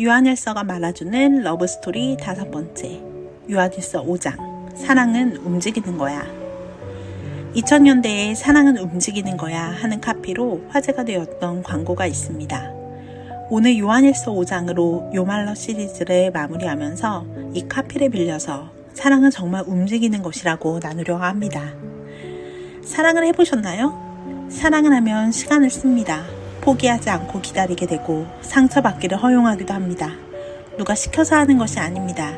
요한일서가 말해주는 러브스토리 5번째, 요한일서 5장, 사랑은 움직이는 거야. 2000년대에 사랑은 움직이는 거야 하는 카피로 화제가 되었던 광고가 있습니다. 오늘 요한일서 5장으로 요말러 시리즈를 마무리하면서 이 카피를 빌려서 사랑은 정말 움직이는 것이라고 나누려고 합니다. 사랑을 해보셨나요? 사랑을 하면 시간을 씁니다. 포기하지 않고 기다리게 되고 상처받기를 허용하기도 합니다. 누가 시켜서 하는 것이 아닙니다.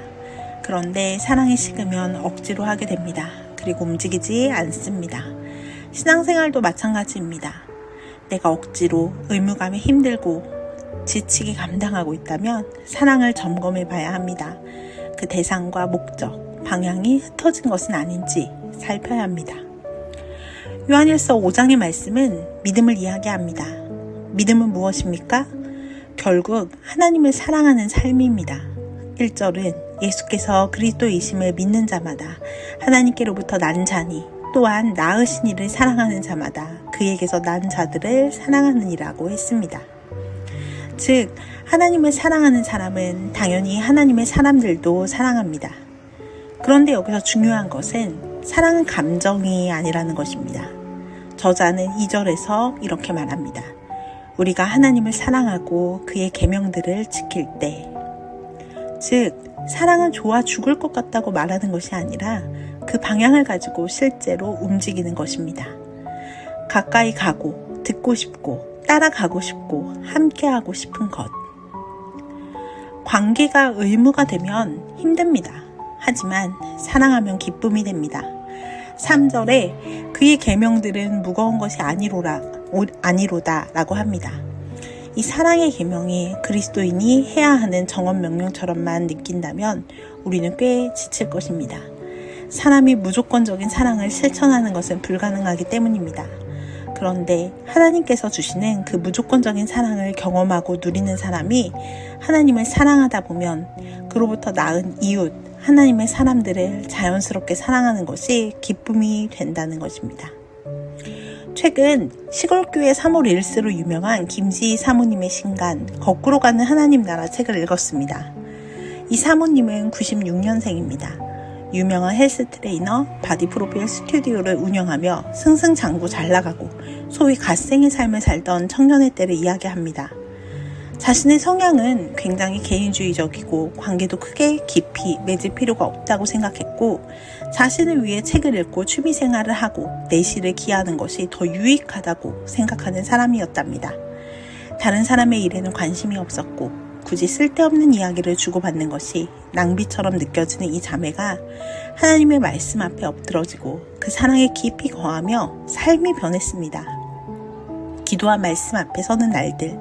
그런데 사랑이 식으면 억지로 하게 됩니다. 그리고 움직이지 않습니다. 신앙생활도 마찬가지입니다. 내가 억지로 의무감에 힘들고 지치게 감당하고 있다면 사랑을 점검해 봐야 합니다. 그 대상과 목적, 방향이 흩어진 것은 아닌지 살펴야 합니다. 요한일서 5장의 말씀은 믿음을 이야기합니다. 믿음은 무엇입니까? 결국 하나님을 사랑하는 삶입니다. 1절은 예수께서 그리스도이심을 믿는 자마다 하나님께로부터 난 자니 또한 낳으신 이를 사랑하는 자마다 그에게서 난 자들을 사랑하느니라고 했습니다. 즉 하나님을 사랑하는 사람은 당연히 하나님의 사람들도 사랑합니다. 그런데 여기서 중요한 것은 사랑은 감정이 아니라는 것입니다. 저자는 2절에서 이렇게 말합니다. 우리가 하나님을 사랑하고 그의 계명들을 지킬 때, 즉 사랑은 좋아 죽을 것 같다고 말하는 것이 아니라 그 방향을 가지고 실제로 움직이는 것입니다. 가까이 가고 듣고 싶고 따라가고 싶고 함께하고 싶은 것. 관계가 의무가 되면 힘듭니다. 하지만 사랑하면 기쁨이 됩니다. 3절에 그의 계명들은 무거운 것이 아니로다 라고 합니다. 이 사랑의 계명이 그리스도인이 해야 하는 정언 명령처럼만 느낀다면 우리는 꽤 지칠 것입니다. 사람이 무조건적인 사랑을 실천하는 것은 불가능하기 때문입니다. 그런데 하나님께서 주시는 그 무조건적인 사랑을 경험하고 누리는 사람이 하나님을 사랑하다 보면 그로부터 낳은 이웃, 하나님의 사람들을 자연스럽게 사랑하는 것이 기쁨이 된다는 것입니다. 최근 시골교회 사모 릴스로 유명한 김지희 사모님의 신간 거꾸로 가는 하나님 나라 책을 읽었습니다. 이 사모님은 96년생입니다. 유명한 헬스 트레이너 바디 프로필 스튜디오를 운영하며 승승장구 잘 나가고 소위 갓생의 삶을 살던 청년의 때를 이야기합니다. 자신의 성향은 굉장히 개인주의적이고 관계도 크게 깊이 맺을 필요가 없다고 생각했고 자신을 위해 책을 읽고 취미생활을 하고 내실을 기하는 것이 더 유익하다고 생각하는 사람이었답니다. 다른 사람의 일에는 관심이 없었고 굳이 쓸데없는 이야기를 주고받는 것이 낭비처럼 느껴지는 이 자매가 하나님의 말씀 앞에 엎드러지고 그 사랑에 깊이 거하며 삶이 변했습니다. 기도와 말씀 앞에 서는 날들,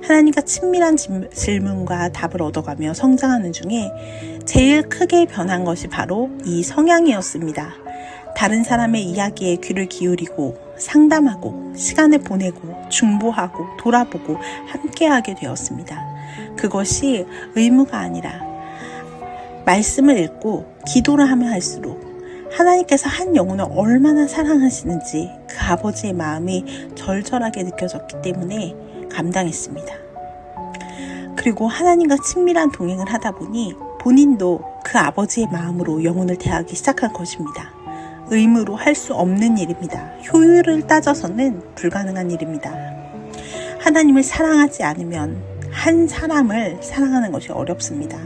하나님과 친밀한 질문과 답을 얻어가며 성장하는 중에 제일 크게 변한 것이 바로 이 성향이었습니다. 다른 사람의 이야기에 귀를 기울이고 상담하고 시간을 보내고 중보하고 돌아보고 함께하게 되었습니다. 그것이 의무가 아니라 말씀을 읽고 기도를 하며 할수록 하나님께서 한 영혼을 얼마나 사랑하시는지 그 아버지의 마음이 절절하게 느껴졌기 때문에 감당했습니다. 그리고 하나님과 친밀한 동행을 하다 보니 본인도 그 아버지의 마음으로 영혼을 대하기 시작한 것입니다. 의무로 할 수 없는 일입니다. 효율을 따져서는 불가능한 일입니다. 하나님을 사랑하지 않으면 한 사람을 사랑하는 것이 어렵습니다.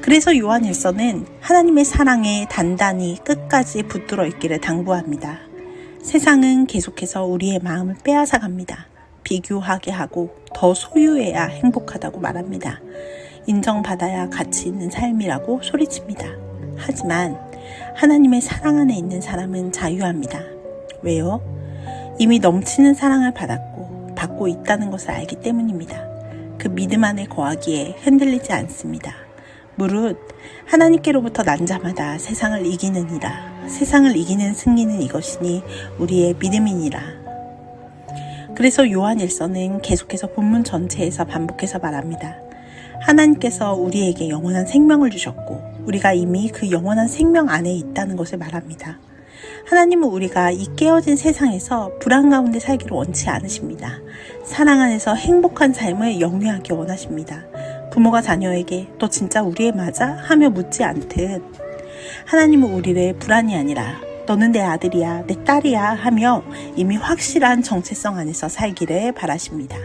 그래서 요한일서는 하나님의 사랑에 단단히 끝까지 붙들어 있기를 당부합니다. 세상은 계속해서 우리의 마음을 빼앗아 갑니다. 비교하게 하고 더 소유해야 행복하다고 말합니다. 인정받아야 가치 있는 삶이라고 소리칩니다. 하지만 하나님의 사랑 안에 있는 사람은 자유합니다. 왜요? 이미 넘치는 사랑을 받고 있다는 것을 알기 때문입니다. 그 믿음 안에 거하기에 흔들리지 않습니다. 무릇 하나님께로부터 난 자마다 세상을 이기느니라. 세상을 이기는 승리는 이것이니 우리의 믿음이니라. 그래서 요한일서는 계속해서 본문 전체에서 반복해서 말합니다. 하나님께서 우리에게 영원한 생명을 주셨고 우리가 이미 그 영원한 생명 안에 있다는 것을 말합니다. 하나님은 우리가 이 깨어진 세상에서 불안 가운데 살기를 원치 않으십니다. 사랑 안에서 행복한 삶을 영위하기 원하십니다. 부모가 자녀에게 너 진짜 우리 애 맞아? 하며 묻지 않듯 하나님은 우리를 불안이 아니라 너는 내 아들이야, 내 딸이야 하며 이미 확실한 정체성 안에서 살기를 바라십니다.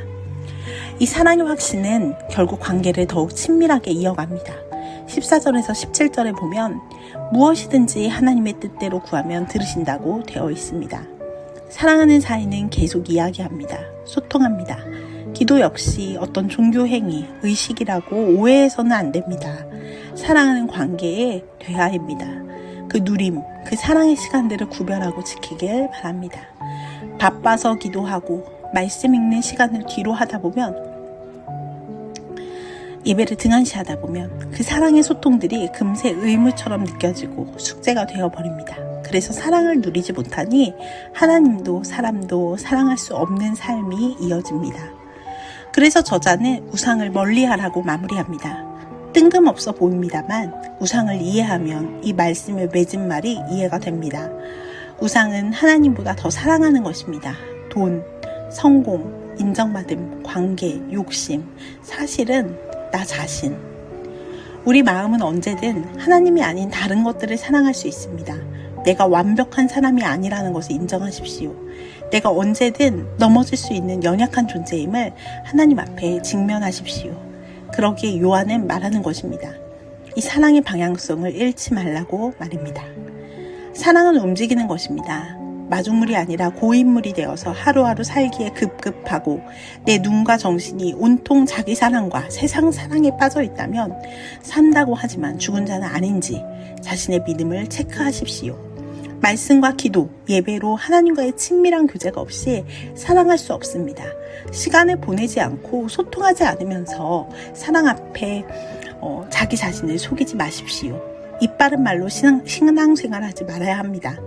이 사랑의 확신은 결국 관계를 더욱 친밀하게 이어갑니다. 14절에서 17절에 보면 무엇이든지 하나님의 뜻대로 구하면 들으신다고 되어 있습니다. 사랑하는 사이는 계속 이야기합니다. 소통합니다. 기도 역시 어떤 종교 행위, 의식이라고 오해해서는 안 됩니다. 사랑하는 관계의 대화입니다. 그 누림, 그 사랑의 시간들을 구별하고 지키길 바랍니다. 바빠서 기도하고 말씀 읽는 시간을 뒤로 하다 보면 예배를 등한시하다 보면 그 사랑의 소통들이 금세 의무처럼 느껴지고 숙제가 되어버립니다. 그래서 사랑을 누리지 못하니 하나님도 사람도 사랑할 수 없는 삶이 이어집니다. 그래서 저자는 우상을 멀리하라고 마무리합니다. 뜬금없어 보입니다만 우상을 이해하면 이 말씀의 맺은 말이 이해가 됩니다. 우상은 하나님보다 더 사랑하는 것입니다. 돈, 성공, 인정받음, 관계, 욕심, 사실은 나 자신. 우리 마음은 언제든 하나님이 아닌 다른 것들을 사랑할 수 있습니다. 내가 완벽한 사람이 아니라는 것을 인정하십시오. 내가 언제든 넘어질 수 있는 연약한 존재임을 하나님 앞에 직면하십시오. 그러기에 요한은 말하는 것입니다. 이 사랑의 방향성을 잃지 말라고 말입니다. 사랑은 움직이는 것입니다. 마중물이 아니라 고인물이 되어서 하루하루 살기에 급급하고 내 눈과 정신이 온통 자기 사랑과 세상 사랑에 빠져 있다면 산다고 하지만 죽은 자는 아닌지 자신의 믿음을 체크하십시오. 말씀과 기도, 예배로 하나님과의 친밀한 교제가 없이 사랑할 수 없습니다. 시간을 보내지 않고 소통하지 않으면서 사랑 앞에 자기 자신을 속이지 마십시오. 입바른 말로 신앙생활하지 말아야 합니다.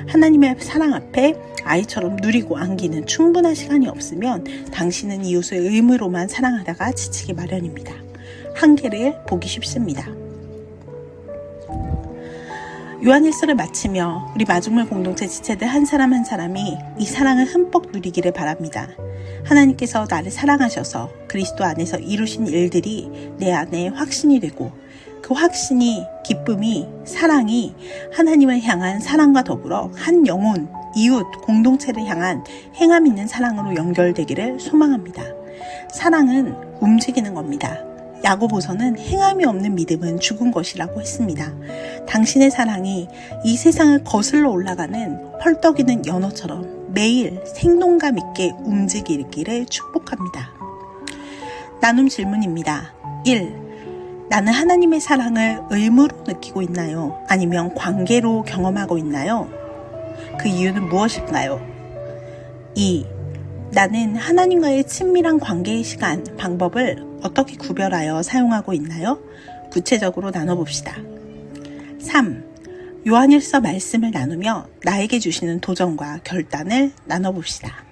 하나님의 사랑 앞에 아이처럼 누리고 안기는 충분한 시간이 없으면 당신은 이웃을 의무로만 사랑하다가 지치기 마련입니다. 한계를 보기 쉽습니다. 요한일서를 마치며 우리 마중물 공동체 지체들 한 사람 한 사람이 이 사랑을 흠뻑 누리기를 바랍니다. 하나님께서 나를 사랑하셔서 그리스도 안에서 이루신 일들이 내 안에 확신이 되고 그 확신이, 기쁨이, 사랑이 하나님을 향한 사랑과 더불어 한 영혼, 이웃, 공동체를 향한 행함 있는 사랑으로 연결되기를 소망합니다. 사랑은 움직이는 겁니다. 야고보서는 행함이 없는 믿음은 죽은 것이라고 했습니다. 당신의 사랑이 이 세상을 거슬러 올라가는 펄떡이는 연어처럼 매일 생동감 있게 움직이기를 축복합니다. 나눔 질문입니다. 1. 나는 하나님의 사랑을 의무로 느끼고 있나요? 아니면 관계로 경험하고 있나요? 그 이유는 무엇일까요? 2. 나는 하나님과의 친밀한 관계의 시간, 방법을 어떻게 구별하여 사용하고 있나요? 구체적으로 나눠봅시다. 3. 요한일서 말씀을 나누며 나에게 주시는 도전과 결단을 나눠봅시다.